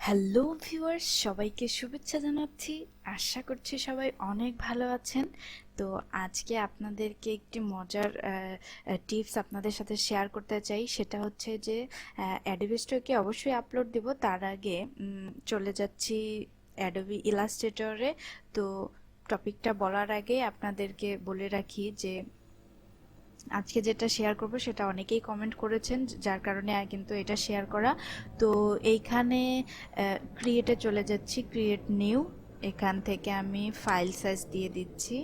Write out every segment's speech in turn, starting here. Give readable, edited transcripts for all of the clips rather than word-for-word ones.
Hello viewers, সবাইকে শুভেচ্ছা জানাচ্ছি। আশা করছি সবাই অনেক ভালো আছেন। তো আজকে আপনাদেরকে একটি মজার টিপস আপনাদের সাথে শেয়ার করতে চাই। সেটা হচ্ছে যে অ্যাডোবি স্টোরকে অবশ্যই আপলোড দেব, তার আগে চলে যাচ্ছি অ্যাডোবি ইলাস্ট্রেটরে। তো টপিকটা বলার আগে আপনাদেরকে বলে রাখি যে আজকে যেটা শেয়ার করব সেটা অনেকেই কমেন্ট করেছেন, যার কারণে কিন্তু এটা শেয়ার করা। তো এইখানে ক্রিয়েটে চলে যাচ্ছি, ক্রিয়েট নিউ। এখান থেকে আমি ফাইল সাইজ দিয়ে দিচ্ছি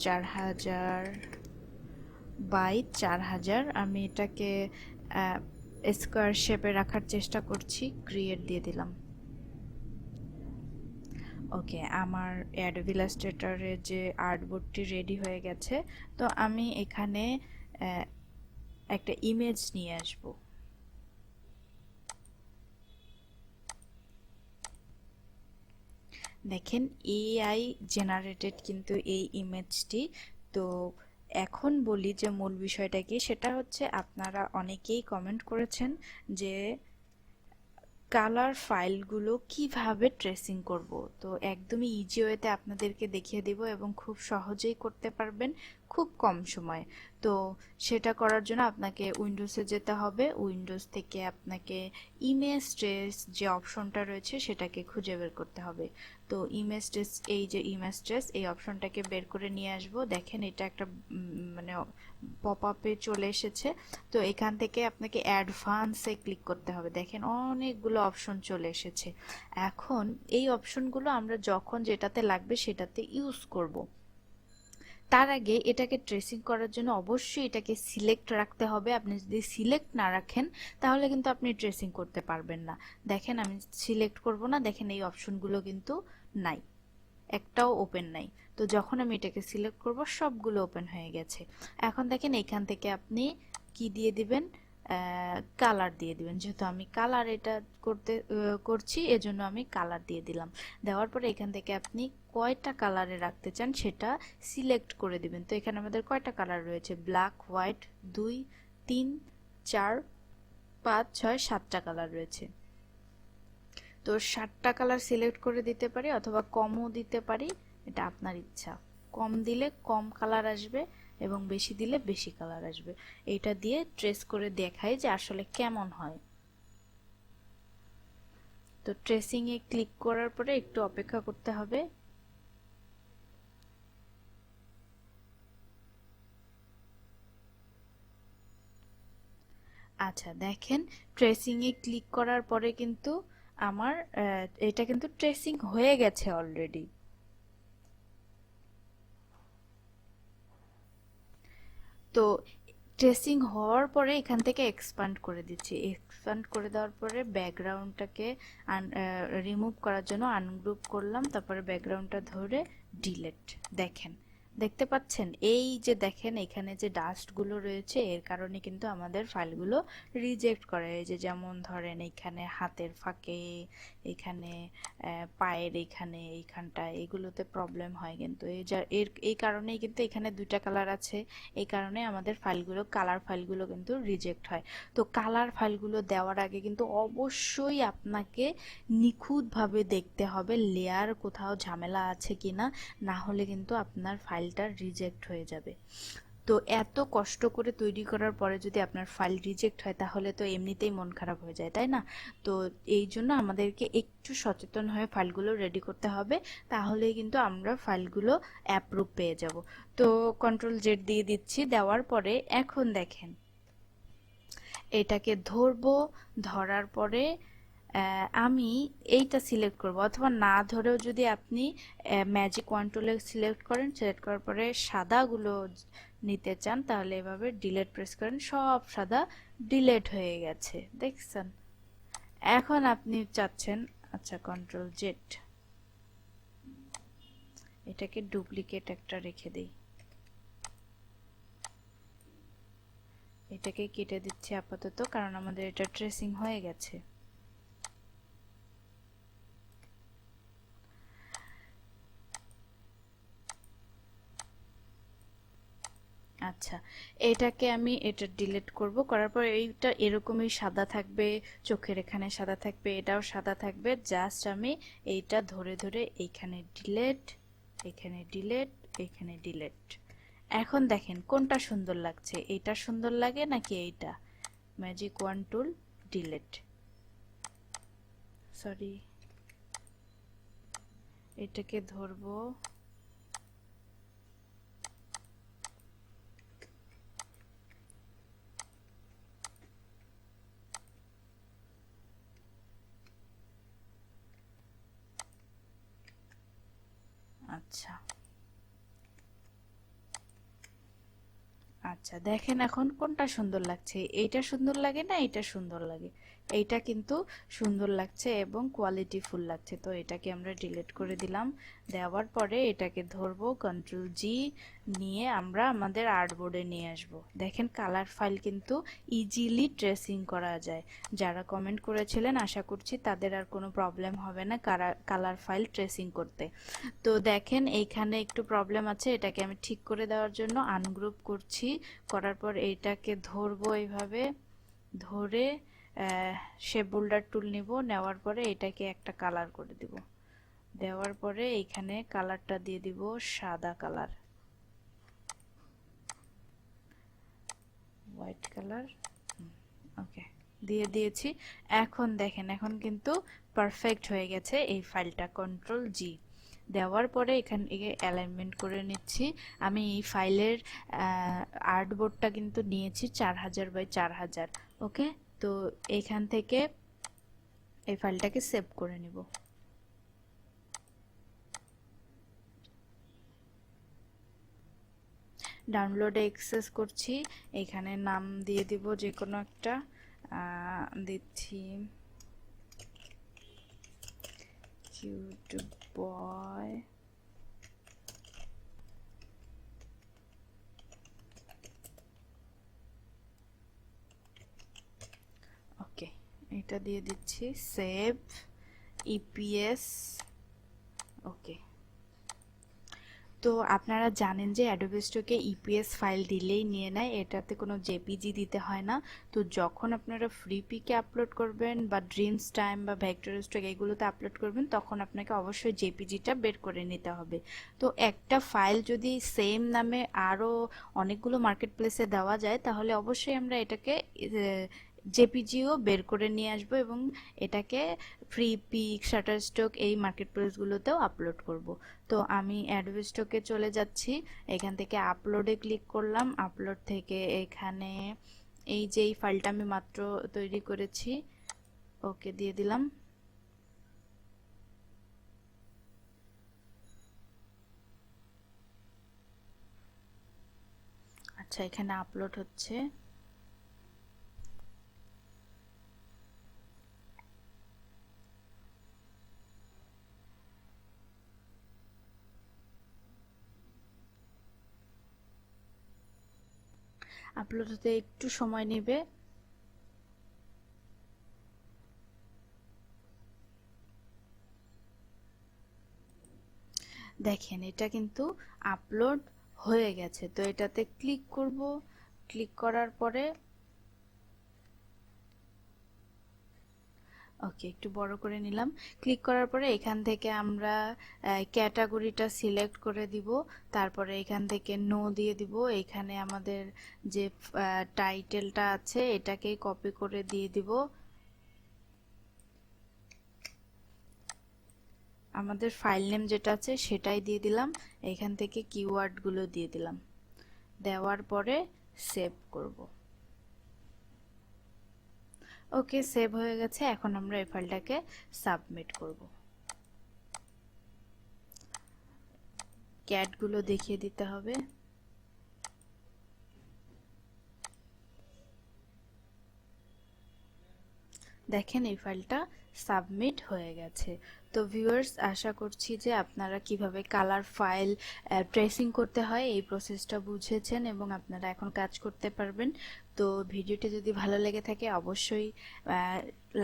4000 বাই 4000। আমি এটাকে স্কোয়ার শেপে রাখার চেষ্টা করছি। ক্রিয়েট দিয়ে দিলাম। ওকে, আমার অ্যাডোবি ইলাস্ট্রেটরের যে আর্টবোর্ডটি রেডি হয়ে গেছে। তো আমি এখানে একটা ইমেজ নিয়ে আসব। দেখেন, এআই জেনারেটেড কিন্তু এই ইমেজটি। তো এখন বলি যে মূল বিষয়টা কি, সেটা হচ্ছে আপনারা অনেকেই কমেন্ট করেছেন যে কালার ফাইলগুলো কিভাবে ট্রেসিং করব। তো একদমই ইজি ওয়েতে আপনাদেরকে দেখিয়ে দেব এবং খুব সহজেই করতে পারবেন খুব কম সময়ে। তো সেটা করার জন্য আপনাকে উইন্ডোজে যেতে হবে। উইন্ডোজ থেকে আপনাকে ইমেজ ট্রেস যে অপশনটা রয়েছে সেটাকে খুঁজে বের করতে হবে। তো ইমেজ ট্রেস, এই যে ইমেজ ট্রেস, এই অপশনটাকে বের করে নিয়ে আসব। দেখেন, এটা একটা মানে পপ আপে চলে এসেছে। তো এখান থেকে আপনাকে অ্যাডভান্সে ক্লিক করতে হবে। দেখেন, অনেকগুলো অপশন চলে এসেছে। এখন এই অপশনগুলো আমরা যখন যেটাতে লাগবে সেটাতে ইউজ করব। তার আগে এটাকে ট্রেসিং করার জন্য অবশ্যই এটাকে সিলেক্ট রাখতে হবে। আপনি যদি সিলেক্ট না রাখেন তাহলে কিন্তু আপনি ট্রেসিং করতে পারবেন না। দেখেন, আমি সিলেক্ট করব না। দেখেন, এই অপশনগুলো কিন্তু নাই, একটাও ওপেন নাই। তো যখন আমি এটাকে সিলেক্ট করব সবগুলো ওপেন হয়ে গেছে। এখন দেখেন, এখান থেকে আপনি কি দিয়ে দিবেন, কালার দিয়ে দিবেন। যেহেতু আমি কালার এটা করছি, এজন্য আমি কালার দিয়ে দিলাম। দেওয়ার পরে এখান থেকে আপনি কয়টা কালারে রাখতে চান সেটা সিলেক্ট করে দিবেন। তো এখানে আমাদের কয়টা কালার রয়েছে, ব্ল্যাক, হোয়াইট, 2, 3, 4, 5, 6, 7টা কালার রয়েছে। তো 7টা কালার সিলেক্ট করে দিতে পারি অথবা কমও দিতে পারি, এটা আপনার ইচ্ছা। কম দিলে কম কালার আসবে এবং বেশি দিলে বেশি কালার আসবে। এইটা দিয়ে ট্রেস করে দেখাই যে আসলে কেমন হয়। তো ট্রেসিং এ ক্লিক করার পরে একটু অপেক্ষা করতে হবে। আচ্ছা, দেখেন, ট্রেসিং এ ক্লিক করার পরে কিন্তু আমার এটা কিন্তু ট্রেসিং হয়ে গেছে অলরেডি। তো ট্রেসিং হওয়ার পরে এখান থেকে এক্সপান্ড করে দিচ্ছি। এক্সপান্ড করে দেওয়ার পরে ব্যাকগ্রাউন্ডটাকে রিমুভ করার জন্য আনগ্রুপ করলাম, তারপরে ব্যাকগ্রাউন্ডটা ধরে ডিলেট। দেখেন, দেখতে পাচ্ছেন এই যে দেখেন এখানে যে ডাস্টগুলো রয়েছে, এর কারণে কিন্তু আমাদের ফাইলগুলো রিজেক্ট করে। এই যে যেমন ধরেন এখানে হাতের ফাঁকে, এখানে পায়ের এখানে, এইখানটায়, এগুলোতে প্রবলেম হয়। কিন্তু এই কারণেই কিন্তু এখানে 2টা কালার আছে। এই কারণে আমাদের ফাইলগুলো, কালার ফাইলগুলো কিন্তু রিজেক্ট হয়। তো কালার ফাইলগুলো দেওয়ার আগে কিন্তু অবশ্যই আপনাকে নিখুঁতভাবে দেখতে হবে লেয়ার কোথাও ঝামেলা আছে কিনা, না হলে কিন্তু আপনার ফাইলটা রিজেক্ট হয়ে যাবে। তো এত কষ্ট করে তৈরি করার পরে যদি আপনার ফাইল রিজেক্ট হয় তাহলে তো এমনিতেই মন খারাপ হয়ে যায়, তাই না? তো এই জন্য আমাদেরকে একটু সচেতন হয়ে ফাইলগুলো রেডি করতে হবে, তাহলেই কিন্তু আমরা ফাইলগুলো অ্যাপ্রুভ পেয়ে যাব। তো কন্ট্রোল Z দিয়ে দিচ্ছি। দেওয়ার পরে এখন দেখেন, এটাকে ধরবো। ধরার পরে আমি এইটা সিলেক্ট করব, অথবা না ধরেও যদি আপনি ম্যাজিক ওয়ান টুলে সিলেক্ট করেন, সিলেক্ট করার পরে সাদাগুলো নিতে চান তাহলে এভাবে ডিলেট প্রেস করেন, সব সাদা ডিলেট হয়ে গেছে, দেখছেন? এখন আপনি চাচ্ছেন, আচ্ছা, কন্ট্রোল Z, এটাকে ডুপ্লিকেট একটা রেখে দেই। এটাকে কেটে দিচ্ছি আপাতত, কারণ আমাদের এটা ট্রেসিং হয়ে গেছে। আচ্ছা, আচ্ছা, এটাকে আমি এটা ডিলিট করব, করার পর এইটা এরকমই সাদা থাকবে, চোখের এখানে সাদা থাকবে, এটাও সাদা থাকবে। জাস্ট আমি এইটা ধরে ধরে এইখানে ডিলিট, এখানে ডিলিট, এখানে ডিলিট। এখন দেখেন কোনটা সুন্দর লাগছে, এইটা সুন্দর লাগে নাকি এইটা? ম্যাজিক ওয়ান টুল, ডিলিট, সরি এটাকে ধরবো, আচ্ছা আচ্ছা দেখেন এখন কোনটা সুন্দর লাগছে, এইটা সুন্দর লাগে না এইটা সুন্দর লাগে? এইটা কিন্তু সুন্দর লাগছে এবং কোয়ালিটিফুল লাগছে। তো এটাকে আমরা ডিলিট করে দিলাম। দেওয়ার পরে এটাকে ধরবো, কন্ট্রোল জি নিয়ে আমরা আমাদের আর্টবোর্ডে নিয়ে আসব। দেখেন কালার ফাইল কিন্তু ইজিলি ট্রেসিং করা যায়। যারা কমেন্ট করেছিলেন আশা করছি তাদের আর কোনো প্রবলেম হবে না কালার ফাইল ট্রেসিং করতে। তো দেখেন এইখানে একটু প্রবলেম আছে, এটাকে আমি ঠিক করে দেওয়ার জন্য আনগ্রুপ করছি। করার পর এইটাকে ধরবো, এইভাবে ধরে শেপ বোল্ডার টুল নিব, নেওয়ার পরে এটাকে একটা কালার করে দিব। দেওয়ার পরে এইখানে কালারটা দিয়ে দিব সাদা কালার, হোয়াইট কালার, ওকে দিয়ে দিয়েছি। এখন দেখেন এখন কিন্তু পারফেক্ট হয়ে গেছে এই ফাইলটা। কন্ট্রোল জি দেওয়ার পরে এখান থেকে অ্যালাইনমেন্ট করে নিচ্ছি। আমি এই ফাইলের আর্টবোর্ডটা কিন্তু নিয়েছি 4000 বাই 4000। ওকে, তো এখান থেকে এই ফাইলটাকে সেভ করে নিব। ডাউনলোডে অ্যাক্সেস করছি, এখানে নাম দিয়ে দিব যে কোনো একটা, দিচ্ছি কিউট বয়। ওকে, এটা দিয়ে দিচ্ছি, সেভ ইপিএস। ওকে, তো আপনারা জানেন যে অ্যাডোবি স্টকে ইপিএস ফাইল দিলেই নিয়ে নেয়, এটাতে কোনো জেপিজি দিতে হয় না। তো যখন আপনারা ফ্রি পিকে আপলোড করবেন বা ড্রিমস টাইম বা ভেক্টর স্টক এগুলোতে আপলোড করবেন তখন আপনাকে অবশ্যই জেপিজিটা বের করে নিতে হবে। তো একটা ফাইল যদি সেম নামে আরও অনেকগুলো মার্কেট প্লেসে দেওয়া যায় তাহলে অবশ্যই আমরা এটাকে জেপিজিও বের করে নিয়ে আসবো এবং এটাকে ফ্রি পিক, শাটারস্টক এই মার্কেট প্লেসগুলোতেও আপলোড করব। তো আমি অ্যাডোবি স্টকে চলে যাচ্ছি, এখান থেকে আপলোডে ক্লিক করলাম, আপলোড থেকে এখানে এই যে এই ফাইলটা আমি মাত্র তৈরি করেছি, ওকে দিয়ে দিলাম। আচ্ছা এখানে আপলোড হচ্ছে। আপলোড হতে একটু সময় নেবে। দেখেন এটা কিন্তু আপলোড হয়ে গেছে। তো এটাতে ক্লিক করব, ক্লিক করার পরে ওকে একটু বড় করে নিলাম। ক্লিক করার পরে এখান থেকে আমরা ক্যাটাগরিটা সিলেক্ট করে দিব, তারপরে এখান থেকে নো দিয়ে দিব। এখানে আমাদের যে টাইটেলটা আছে এটাকেই কপি করে দিয়ে দিব, আমাদের ফাইল নেম যেটা আছে সেটাই দিয়ে দিলাম, এখান থেকে কিওয়ার্ডগুলো দিয়ে দিলাম। দেওয়ার পরে সেভ করব। ওকে সেভ হয়ে গেছে। এখন আমরা এই ফাইলটাকে সাবমিট করব। ক্যাটগুলো দেখিয়ে দিতে হবে। দেখেন এই ফাইলটা সাবমিট হয়ে গেছে। তো ভিউয়ার্স, আশা করছি যে আপনারা কিভাবে কালার ফাইল ট্রেসিং করতে হয় এই প্রসেসটা বুঝেছেন এবং আপনারা এখন কাজ করতে পারবেন। তো ভিডিওটি যদি ভালো লেগে থাকে অবশ্যই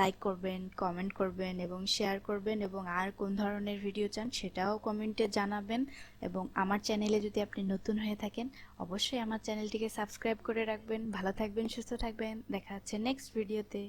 লাইক করবেন, কমেন্ট করবেন এবং শেয়ার করবেন, এবং আর কোন ধরনের ভিডিও চান সেটাও কমেন্টে জানাবেন। এবং আমার চ্যানেলে যদি আপনি নতুন হয়ে থাকেন অবশ্যই আমার চ্যানেলটিকে সাবস্ক্রাইব করে রাখবেন। ভালো থাকবেন, সুস্থ থাকবেন, দেখা হচ্ছে নেক্সট ভিডিওতে।